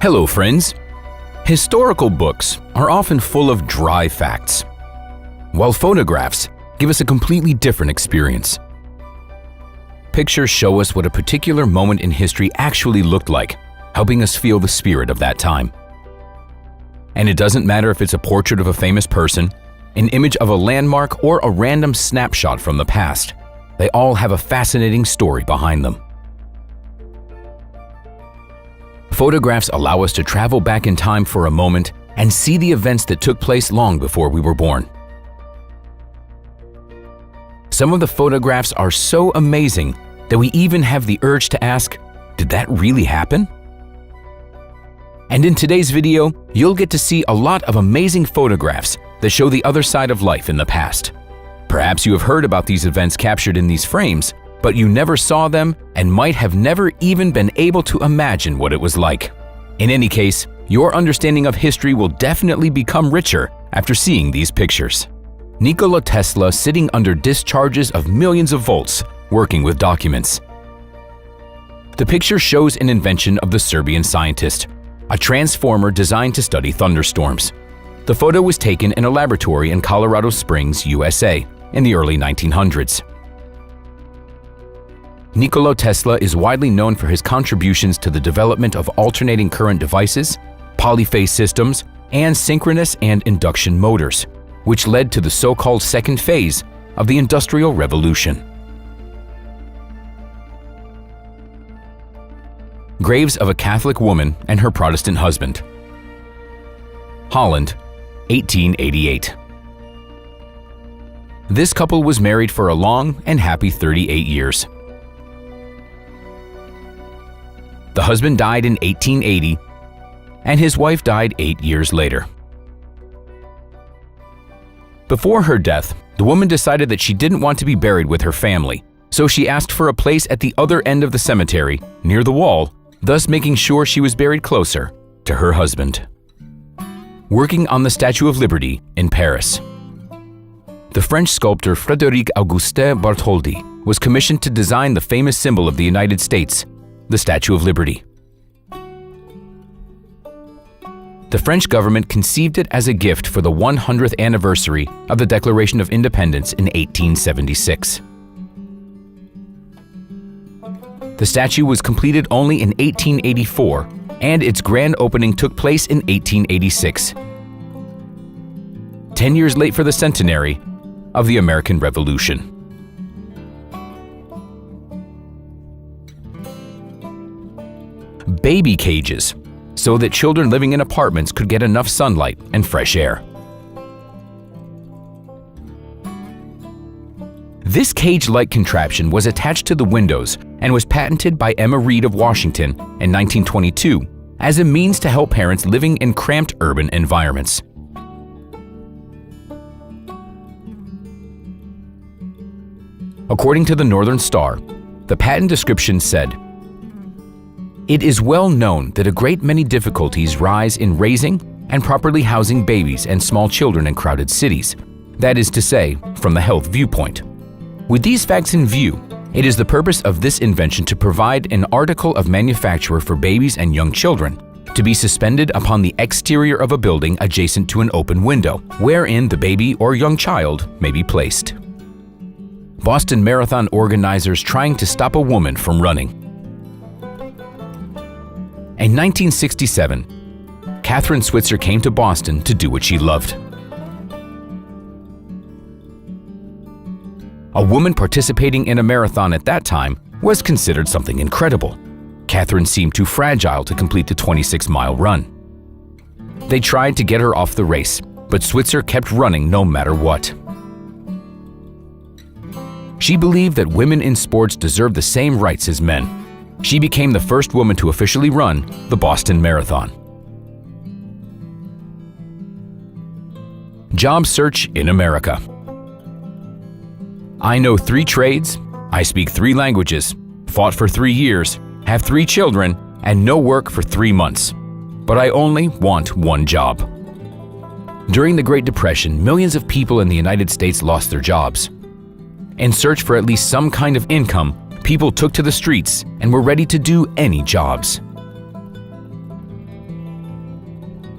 Hello, friends. Historical books are often full of dry facts, while photographs give us a completely different experience. Pictures show us what a particular moment in history actually looked like, helping us feel the spirit of that time. And it doesn't matter if it's a portrait of a famous person, an image of a landmark, or a random snapshot from the past. They all have a fascinating story behind them. Photographs allow us to travel back in time for a moment and see the events that took place long before we were born. Some of the photographs are so amazing that we even have the urge to ask, did that really happen? And in today's video, you'll get to see a lot of amazing photographs that show the other side of life in the past. Perhaps you have heard about these events captured in these frames, but you never saw them and might have never even been able to imagine what it was like. In any case, your understanding of history will definitely become richer after seeing these pictures. Nikola Tesla sitting under discharges of millions of volts, working with documents. The picture shows an invention of the Serbian scientist, a transformer designed to study thunderstorms. The photo was taken in a laboratory in Colorado Springs, USA, in the early 1900s. Nikola Tesla is widely known for his contributions to the development of alternating current devices, polyphase systems, and synchronous and induction motors, which led to the so-called second phase of the Industrial Revolution. Graves of a Catholic woman and her Protestant husband. Holland, 1888. This couple was married for a long and happy 38 years. The husband died in 1880, and his wife died 8 years later. Before her death, the woman decided that she didn't want to be buried with her family, so she asked for a place at the other end of the cemetery, near the wall, thus making sure she was buried closer to her husband. Working on the Statue of Liberty in Paris. The French sculptor Frédéric Auguste Bartholdi was commissioned to design the famous symbol of the United States, the Statue of Liberty. The French government conceived it as a gift for the 100th anniversary of the Declaration of Independence in 1876. The statue was completed only in 1884, and its grand opening took place in 1886, 10 years late for the centenary of the American Revolution. Baby cages, so that children living in apartments could get enough sunlight and fresh air. This cage-like contraption was attached to the windows and was patented by Emma Reed of Washington in 1922 as a means to help parents living in cramped urban environments. According to the Northern Star, the patent description said, "It is well known that a great many difficulties rise in raising and properly housing babies and small children in crowded cities, that is to say, from the health viewpoint. With these facts in view, it is the purpose of this invention to provide an article of manufacture for babies and young children to be suspended upon the exterior of a building adjacent to an open window, wherein the baby or young child may be placed." Boston Marathon organizers trying to stop a woman from running. In 1967, Catherine Switzer came to Boston to do what she loved. A woman participating in a marathon at that time was considered something incredible. Catherine seemed too fragile to complete the 26-mile run. They tried to get her off the race, but Switzer kept running no matter what. She believed that women in sports deserve the same rights as men. She became the first woman to officially run the Boston Marathon. Job search in America. I know 3 trades, I speak 3 languages, fought for 3 years, have 3 children, and no work for 3 months. But I only want 1 job. During the Great Depression, millions of people in the United States lost their jobs. In search for at least some kind of income, people took to the streets and were ready to do any jobs.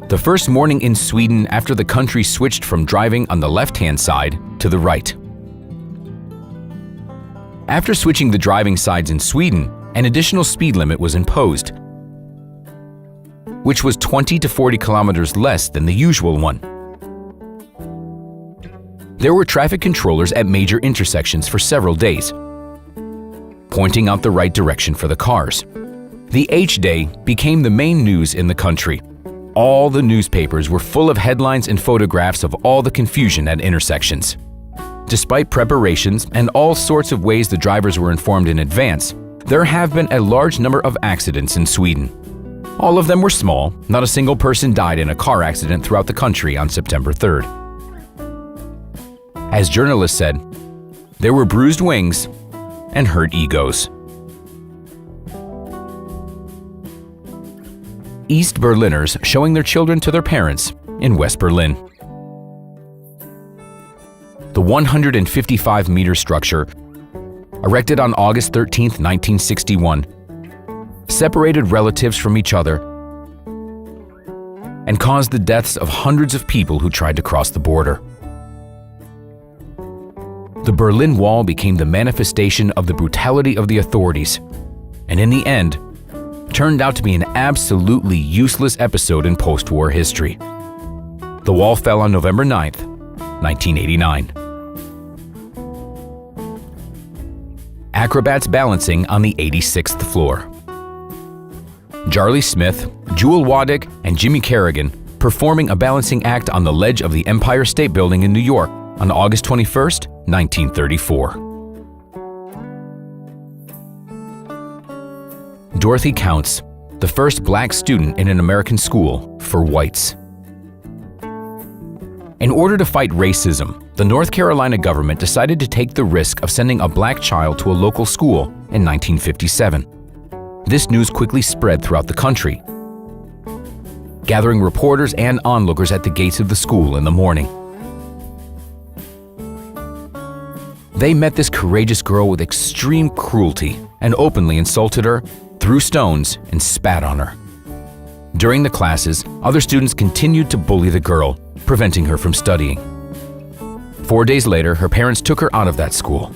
The first morning in Sweden after the country switched from driving on the left-hand side to the right. After switching the driving sides in Sweden, an additional speed limit was imposed, which was 20 to 40 kilometers less than the usual one. There were traffic controllers at major intersections for several days, pointing out the right direction for the cars. The H-Day became the main news in the country. All the newspapers were full of headlines and photographs of all the confusion at intersections. Despite preparations and all sorts of ways the drivers were informed in advance, there have been a large number of accidents in Sweden. All of them were small. Not a single person died in a car accident throughout the country on September 3rd. As journalists said, there were bruised wings and hurt egos. East Berliners showing their children to their parents in West Berlin. The 155-meter structure, erected on August 13, 1961, separated relatives from each other and caused the deaths of hundreds of people who tried to cross the border. The Berlin Wall became the manifestation of the brutality of the authorities, and in the end, turned out to be an absolutely useless episode in post-war history. The wall fell on November 9, 1989. Acrobats balancing on the 86th floor. Charlie Smith, Jewel Wadick, and Jimmy Kerrigan performing a balancing act on the ledge of the Empire State Building in New York on August 21, 1934. Dorothy Counts, the first black student in an American school for whites. In order to fight racism, the North Carolina government decided to take the risk of sending a black child to a local school in 1957. This news quickly spread throughout the country, gathering reporters and onlookers at the gates of the school in the morning. They met this courageous girl with extreme cruelty and openly insulted her, threw stones, and spat on her. During the classes, other students continued to bully the girl, preventing her from studying. 4 days later, her parents took her out of that school.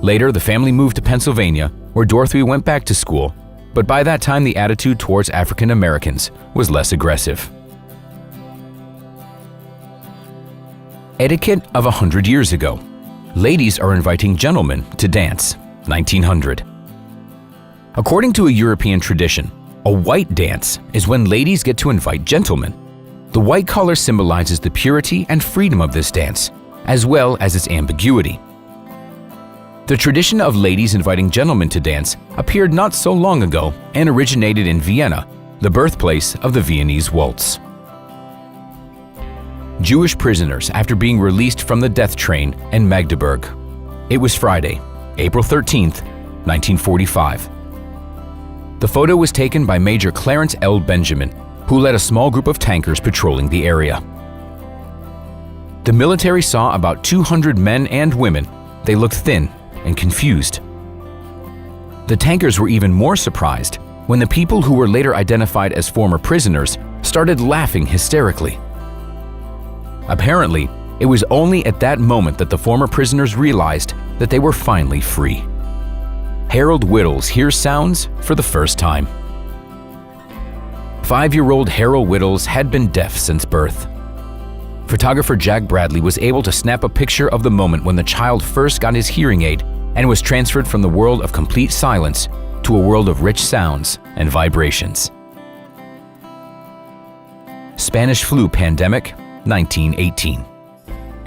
Later, the family moved to Pennsylvania, where Dorothy went back to school, but by that time the attitude towards African Americans was less aggressive. Etiquette of 100 years ago. Ladies are inviting gentlemen to dance, 1900. According to a European tradition, a white dance is when ladies get to invite gentlemen. The white color symbolizes the purity and freedom of this dance, as well as its ambiguity. The tradition of ladies inviting gentlemen to dance appeared not so long ago and originated in Vienna, the birthplace of the Viennese waltz. Jewish prisoners after being released from the death train in Magdeburg. It was Friday, April 13, 1945. The photo was taken by Major Clarence L. Benjamin, who led a small group of tankers patrolling the area. The military saw about 200 men and women. They looked thin and confused. The tankers were even more surprised when the people who were later identified as former prisoners started laughing hysterically. Apparently, it was only at that moment that the former prisoners realized that they were finally free. Harold Whittles hears sounds for the first time. 5-year-old Harold Whittles had been deaf since birth. Photographer Jack Bradley was able to snap a picture of the moment when the child first got his hearing aid and was transferred from the world of complete silence to a world of rich sounds and vibrations. Spanish flu pandemic, 1918.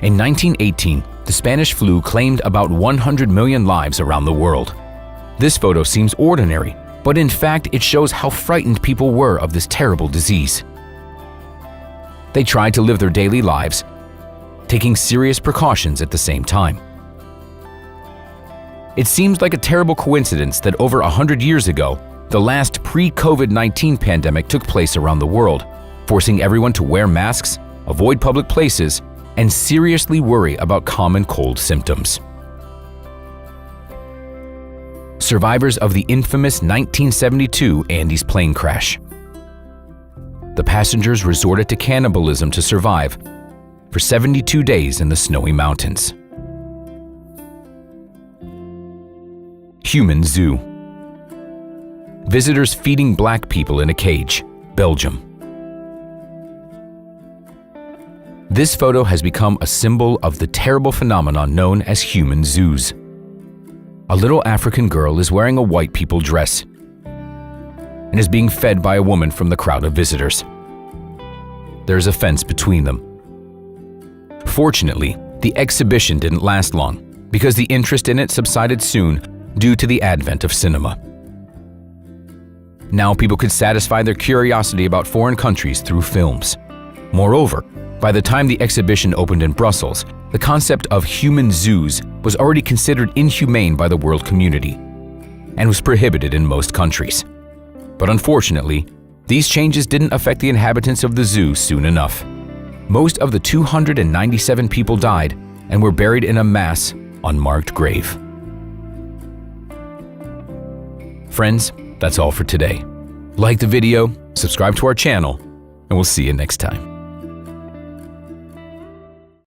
In 1918, the Spanish flu claimed about 100 million lives around the world. This photo seems ordinary, but in fact it shows how frightened people were of this terrible disease. They tried to live their daily lives, taking serious precautions at the same time. It seems like a terrible coincidence that over 100 years ago, the last pre-COVID-19 pandemic took place around the world, forcing everyone to wear masks, avoid public places, and seriously worry about common cold symptoms. Survivors of the infamous 1972 Andes plane crash. The passengers resorted to cannibalism to survive for 72 days in the snowy mountains. Human zoo. Visitors feeding black people in a cage, Belgium. This photo has become a symbol of the terrible phenomenon known as human zoos. A little African girl is wearing a white people dress and is being fed by a woman from the crowd of visitors. There is a fence between them. Fortunately, the exhibition didn't last long because the interest in it subsided soon due to the advent of cinema. Now people could satisfy their curiosity about foreign countries through films. Moreover, by the time the exhibition opened in Brussels, the concept of human zoos was already considered inhumane by the world community and was prohibited in most countries. But unfortunately, these changes didn't affect the inhabitants of the zoo soon enough. Most of the 297 people died and were buried in a mass, unmarked grave. Friends, that's all for today. Like the video, subscribe to our channel, and we'll see you next time.